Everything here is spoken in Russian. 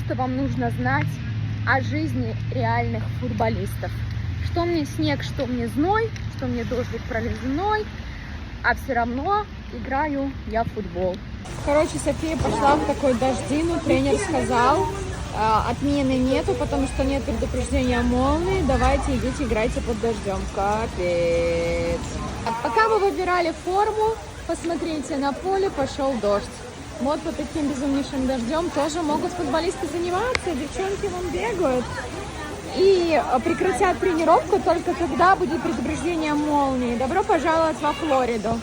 что вам нужно знать о жизни реальных футболистов. Что мне снег, что мне зной, что мне дождик проливной, а все равно играю я в футбол. Короче, София пошла в такой дождину, тренер сказал, отмены нету, потому что нет предупреждения молнии, давайте идите играйте под дождем. Капец. Пока вы выбирали форму, посмотрите, на поле пошел дождь. Вот по таким безумнейшим дождем тоже могут футболисты заниматься, девчонки вон бегают. И прекратят тренировку только когда будет предупреждение молнии. Добро пожаловать во Флориду.